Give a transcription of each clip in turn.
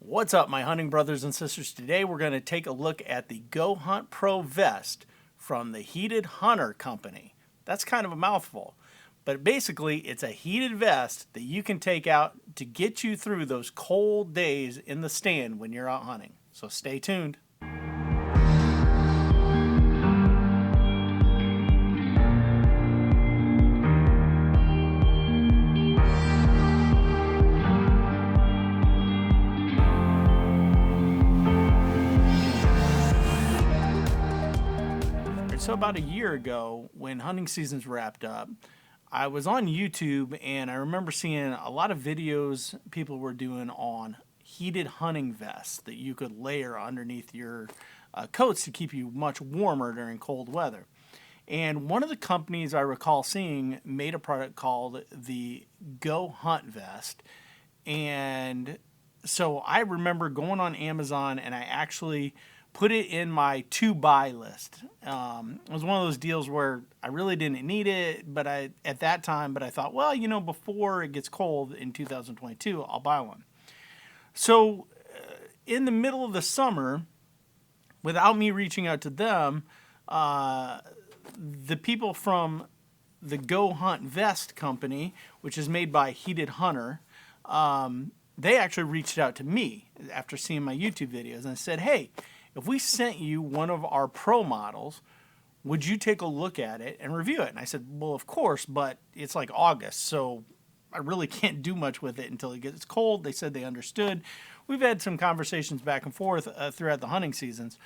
What's up, my hunting brothers and sisters? Today we're going to take a look at the GoHunt Pro vest from the Heated Hunter company. That's kind of a mouthful, but basically it's a heated vest that you can take out to get you through those cold days in the stand when you're out hunting. So stay tuned. So about a year ago, when hunting season's wrapped up, I was on YouTube and I remember seeing a lot of videos people were doing on heated hunting vests that you could layer underneath your coats to keep you much warmer during cold weather. And one of the companies I recall seeing made a product called the GoHunt vest. And so I remember going on Amazon and I actually put it in my to-buy list. It was one of those deals where I really didn't need it, but I thought, well, you know, before it gets cold in 2022, I'll buy one. So in the middle of the summer, without me reaching out to them, the people from the GoHunt Vest company, which is made by Heated Hunter, they actually reached out to me after seeing my YouTube videos and said, hey, if we sent you one of our Pro models, would you take a look at it and review it? And I said, well, of course, but it's like August, so I really can't do much with it until it gets cold. They said they understood. We've had some conversations back and forth throughout the hunting seasons.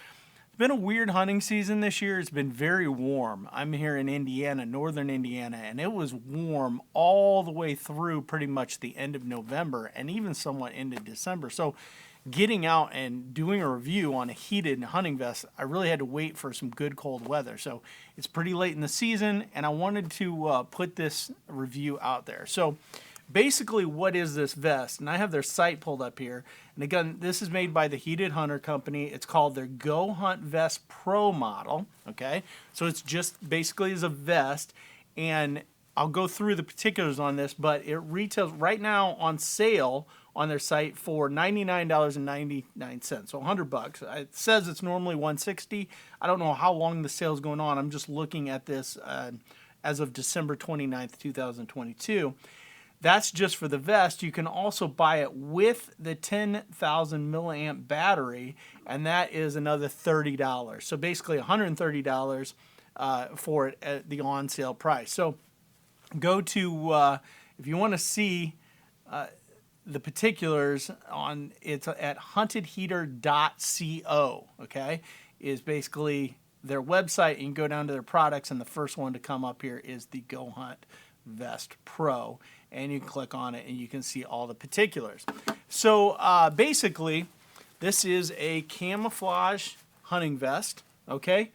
It's been a weird hunting season this year. It's been very warm. I'm here in Indiana, northern Indiana, and it was warm all the way through pretty much the end of November and even somewhat into December. So getting out and doing a review on a heated hunting vest, I really had to wait for some good cold weather. So it's pretty late in the season, and I wanted to put this review out there. So basically, what is this vest? And I have their site pulled up here. And again, this is made by the Heated Hunter company. It's called their GoHunt Vest Pro model. Okay, so it's just basically as a vest, and I'll go through the particulars on this, but it retails right now on sale on their site for $99.99, so $100. It says it's normally $160. I don't know how long the sale's going on. I'm just looking at this as of December 29th, 2022. That's just for the vest. You can also buy it with the 10,000 milliamp battery, and that is another $30. So basically $130 for it at the on sale price. So go to, if you want to see the particulars on, it's at huntedheater.co, okay, is basically their website. You can go down to their products, and the first one to come up here is the GoHunt Vest Pro, and you can click on it and you can see all the particulars. So basically, this is a camouflage hunting vest, okay?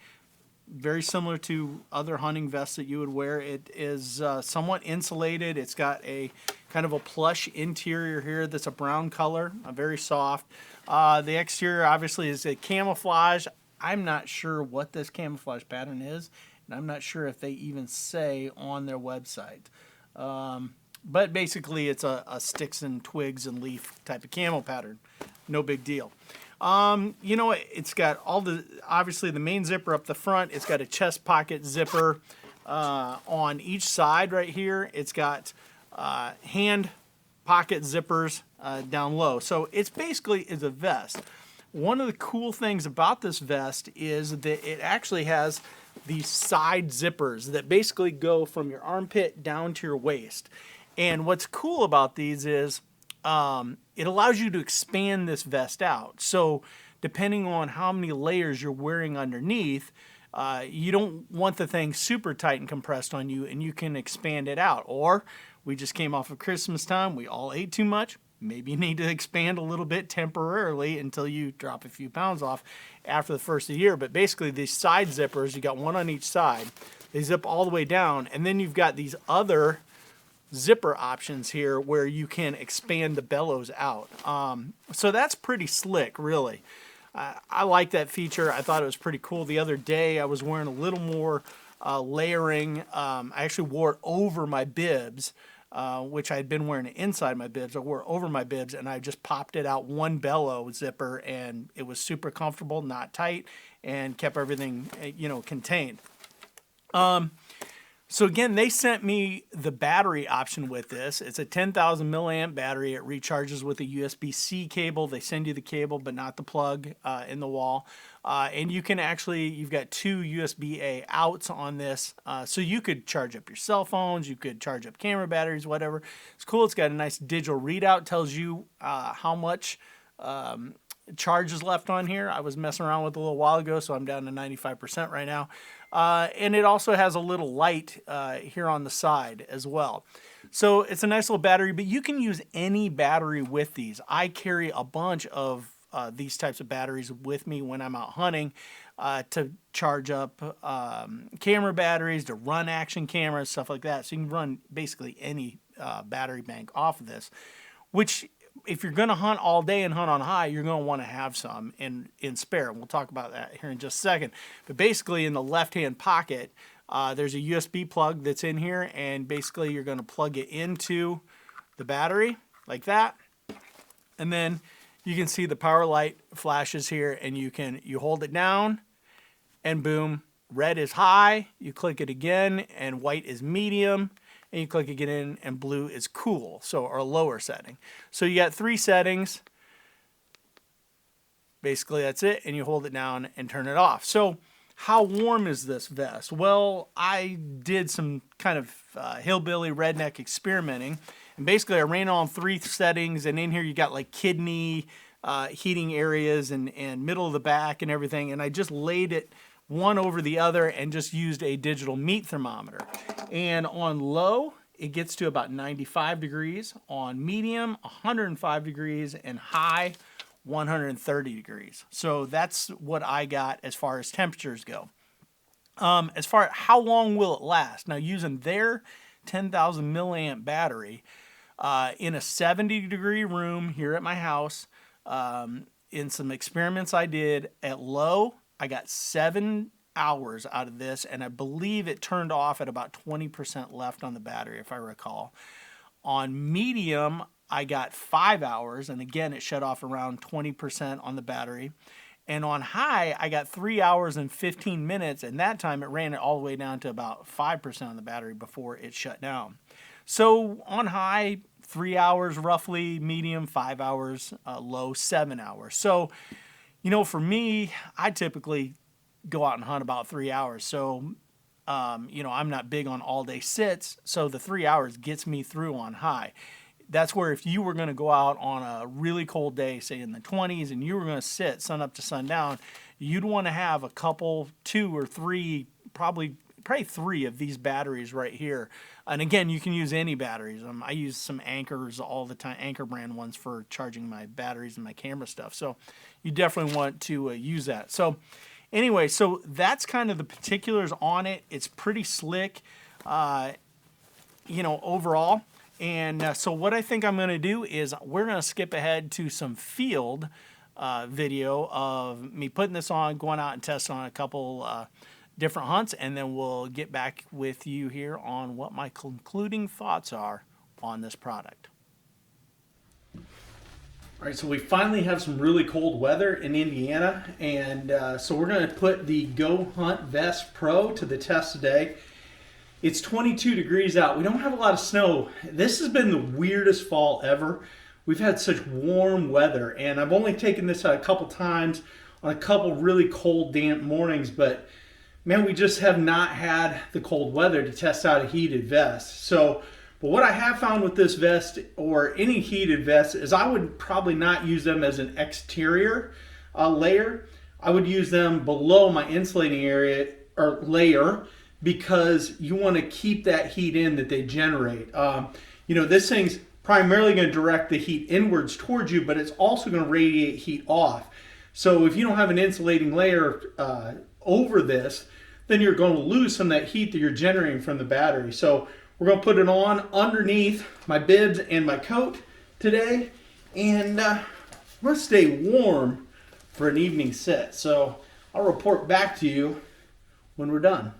Very similar to other hunting vests that you would wear. It is somewhat insulated. It's got a kind of a plush interior here that's a brown color, very soft. The exterior obviously is a camouflage. I'm not sure what this camouflage pattern is, and I'm not sure if they even say on their website. But basically it's a sticks and twigs and leaf type of camo pattern. No big deal. You know, it's got all the, obviously the main zipper up the front. It's got a chest pocket zipper on each side right here. It's got hand pocket zippers down low. So it's basically is a vest. One of the cool things about this vest is that it actually has these side zippers that basically go from your armpit down to your waist. And what's cool about these is it allows you to expand this vest out. So depending on how many layers you're wearing underneath, you don't want the thing super tight and compressed on you, and you can expand it out. Or we just came off of Christmas time. We all ate too much. Maybe you need to expand a little bit temporarily until you drop a few pounds off after the first of the year. But basically these side zippers, you got one on each side. They zip all the way down, and then you've got these other zipper options here where you can expand the bellows out. So that's pretty slick, really. I like that feature. I thought it was pretty cool. The other day I was wearing a little more layering. I actually wore it over my bibs which I had been wearing it inside my bibs. I wore it over my bibs, and I just popped it out one bellow zipper, and it was super comfortable, not tight, and kept everything, contained. So again, they sent me the battery option with this. It's a 10,000 milliamp battery. It recharges with a USB-C cable. They send you the cable, but not the plug in the wall. And you can you've got two USB-A outs on this. So you could charge up your cell phones. You could charge up camera batteries, whatever. It's cool. It's got a nice digital readout. Tells you how much charge is left on here. I was messing around with it a little while ago, so I'm down to 95% right now. And it also has a little light here on the side as well. So it's a nice little battery, but you can use any battery with these. I carry a bunch of these types of batteries with me when I'm out hunting to charge up camera batteries, to run action cameras, stuff like that. So you can run basically any battery bank off of this, which if you're going to hunt all day and hunt on high, you're going to want to have some in spare. We'll talk about that here in just a second. But basically in the left-hand pocket, there's a USB plug that's in here, and basically you're going to plug it into the battery like that. And then you can see the power light flashes here, and you hold it down, and boom, red is high. You click it again, and white is medium. And you click again, and blue is cool, or a lower setting. So you got 3 settings. Basically, that's it, and you hold it down and turn it off. So how warm is this vest? Well, I did some kind of hillbilly redneck experimenting, and basically I ran on 3 settings, and in here you got like kidney heating areas and middle of the back and everything, and I just laid it one over the other and just used a digital meat thermometer. And on low, it gets to about 95 degrees. On medium, 105 degrees. And high, 130 degrees. So that's what I got as far as temperatures go. As far as how long will it last? Now, using their 10,000 milliamp battery in a 70-degree room here at my house, in some experiments I did at low, I got 7 hours out of this, and I believe it turned off at about 20% left on the battery, if I recall. On medium, I got 5 hours, and again, it shut off around 20% on the battery. And on high, I got 3 hours and 15 minutes, and that time it ran it all the way down to about 5% on the battery before it shut down. So on high, 3 hours roughly, medium, 5 hours, low, 7 hours. So for me, I typically go out and hunt about 3 hours. So, I'm not big on all day sits. So the 3 hours gets me through on high. That's where if you were going to go out on a really cold day, say in the 20s, and you were going to sit sun up to sundown, you'd want to have a couple, 2 or 3, probably 3 of these batteries right here. And again, you can use any batteries. I use some Anchors all the time, Anchor brand ones for charging my batteries and my camera stuff. So you definitely want to use that. So anyway, so that's kind of the particulars on it. It's pretty slick, overall. And so what I think I'm going to do is we're going to skip ahead to some field video of me putting this on, going out and testing on a couple different hunts, and then we'll get back with you here on what my concluding thoughts are on this product. All right, so we finally have some really cold weather in Indiana, and so we're going to put the GoHunt Vest Pro to the test today. It's 22 degrees out. We don't have a lot of snow. This has been the weirdest fall ever. We've had such warm weather, and I've only taken this out a couple times on a couple really cold, damp mornings, but man, we just have not had the cold weather to test out a heated vest. So, but what I have found with this vest or any heated vest is I would probably not use them as an exterior layer. I would use them below my insulating area or layer because you want to keep that heat in that they generate. This thing's primarily going to direct the heat inwards towards you, but it's also going to radiate heat off. So if you don't have an insulating layer over this, then you're going to lose some of that heat that you're generating from the battery. So we're going to put it on underneath my bibs and my coat today, and I'm going to stay warm for an evening sit. So I'll report back to you when we're done.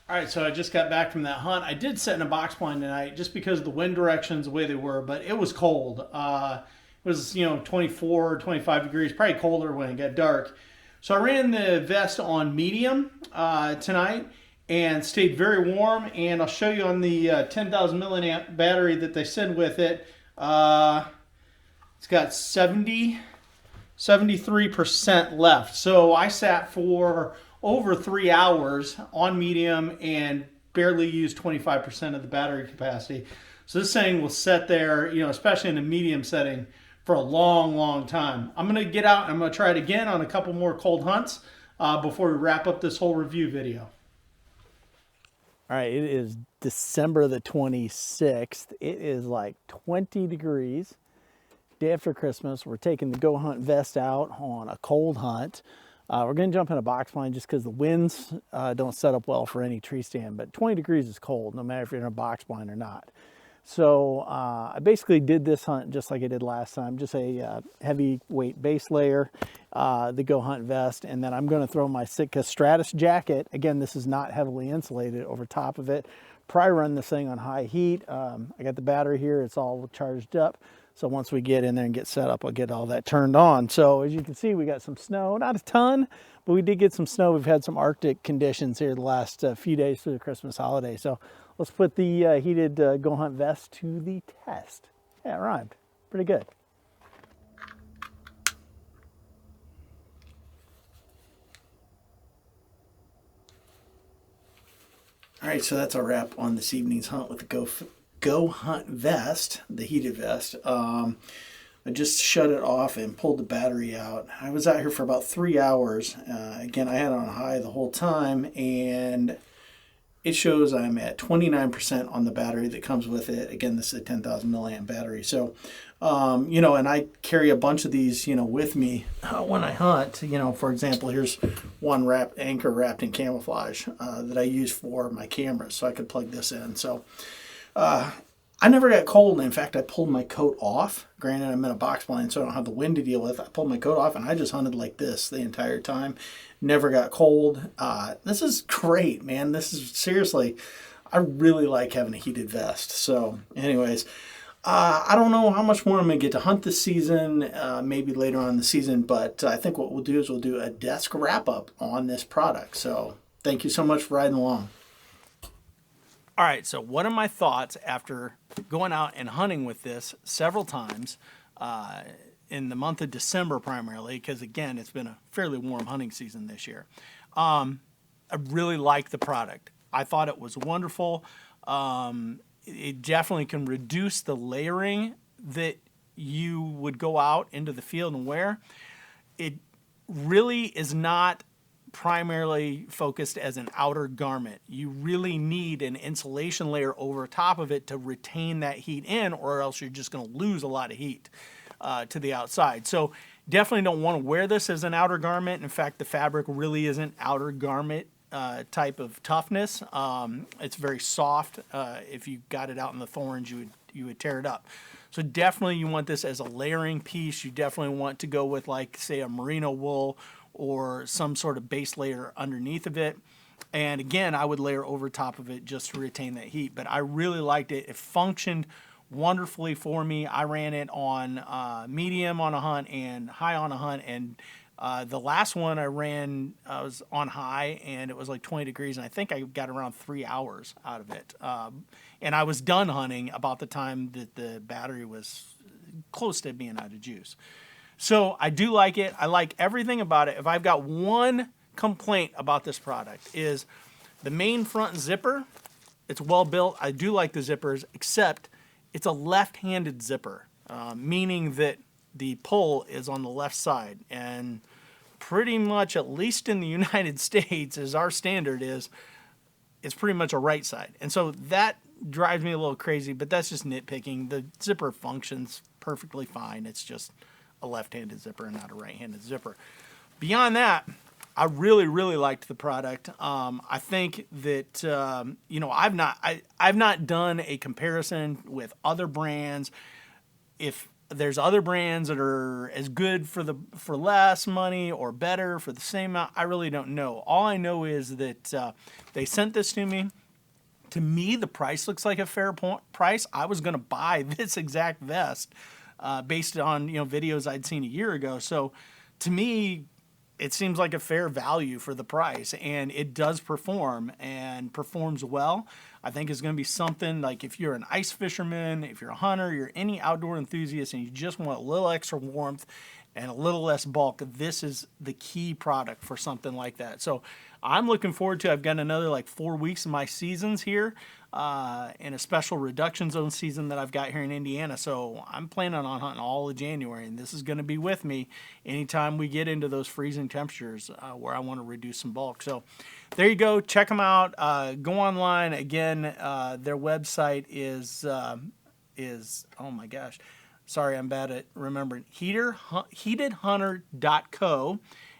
All right, so I just got back from that hunt. I did sit in a box blind tonight just because of the wind directions, the way they were, but it was cold. It was, 24, 25 degrees, probably colder when it got dark. So I ran the vest on medium tonight and stayed very warm. And I'll show you on the 10,000 milliamp battery that they send with it. It's got 73% left. So I sat for over 3 hours on medium and barely used 25% of the battery capacity. So this thing will sit there, especially in a medium setting, for a long, long time. I'm going to get out and I'm going to try it again on a couple more cold hunts before we wrap up this whole review video. All right, it is December the 26th. It is like 20 degrees. Day after Christmas. We're taking the GoHunt vest out on a cold hunt. We're going to jump in a box blind just because the winds don't set up well for any tree stand, but 20 degrees is cold no matter if you're in a box blind or not. So I basically did this hunt just like I did last time, just a heavyweight base layer, the GoHunt vest, and then I'm going to throw my Sitka Stratus jacket. Again, this is not heavily insulated over top of it. Probably run this thing on high heat. I got the battery here, it's all charged up. So once we get in there and get set up, I'll get all that turned on. So as you can see, we got some snow, not a ton, but we did get some snow. We've had some Arctic conditions here the last few days through the Christmas holiday. So let's put the heated GoHunt vest to the test. Yeah, it rhymed. Pretty good. All right, so that's our wrap on this evening's hunt with the GoHunt vest, the heated vest. I just shut it off and pulled the battery out. I was out here for about 3 hours. Again, I had it on high the whole time, and it shows I'm at 29% on the battery that comes with it. Again, this is a 10,000 milliamp battery. So, and I carry a bunch of these, with me when I hunt. For example, here's one anchor wrapped in camouflage that I use for my cameras, so I could plug this in. So, I never got cold. In fact, I pulled my coat off. Granted, I'm in a box blind, so I don't have the wind to deal with. I pulled my coat off, and I just hunted like this the entire time. Never got cold. This is great, man. This is seriously, I really like having a heated vest. So anyways, I don't know how much more I'm going to get to hunt this season, maybe later on in the season, but I think what we'll do is we'll do a desk wrap-up on this product. So thank you so much for riding along. All right, so what are my thoughts after going out and hunting with this several times in the month of December primarily, because again, it's been a fairly warm hunting season this year. I really like the product. I thought it was wonderful. It definitely can reduce the layering that you would go out into the field and wear. It really is not primarily focused as an outer garment. You really need an insulation layer over top of it to retain that heat in, or else you're just going to lose a lot of heat to the outside. So definitely don't want to wear this as an outer garment. In fact, the fabric really isn't outer garment type of toughness. It's very soft. If you got it out in the thorns, you would tear it up. So definitely you want this as a layering piece. You definitely want to go with, like, say, a merino wool or some sort of base layer underneath of it. And again, I would layer over top of it just to retain that heat. But I really liked it. It functioned wonderfully for me. I ran it on medium on a hunt and high on a hunt. And the last one I ran, I was on high, and it was like 20 degrees. And I think I got around 3 hours out of it. And I was done hunting about the time that the battery was close to being out of juice. So I do like it. I like everything about it. If I've got one complaint about this product is the main front zipper. It's well built. I do like the zippers, except it's a left-handed zipper, meaning that the pull is on the left side. And pretty much, at least in the United States, as our standard is, it's pretty much a right side. And so that drives me a little crazy, but that's just nitpicking. The zipper functions perfectly fine. It's just a left-handed zipper and not a right-handed zipper. Beyond that, I really, really liked the product. I think that I've not done a comparison with other brands. If there's other brands that are as good for less money or better for the same amount. I really don't know. All I know is that they sent this to me. To me, the price looks like a fair price. I was going to buy this exact vest based on videos I'd seen a year ago. So to me, it seems like a fair value for the price, and it does perform and performs well. I think it's going to be something like if you're an ice fisherman, if you're a hunter, you're any outdoor enthusiast, and you just want a little extra warmth and a little less bulk, this is the key product for something like that. So I'm looking forward to, I've got another like 4 weeks of my seasons here in a special reduction zone season that I've got here in Indiana. So I'm planning on hunting all of January, and this is going to be with me anytime we get into those freezing temperatures where I want to reduce some bulk. So there you go. Check them out. Go online. Again, their website is oh my gosh. Sorry, I'm bad at remembering. Heatedhunter.co.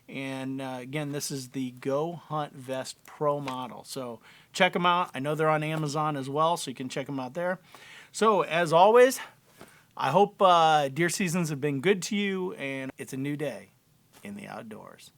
And again, this is the GoHunt Vest Pro model. So check them out. I know they're on Amazon as well, so you can check them out there. So as always, I hope deer seasons have been good to you, and it's a new day in the outdoors.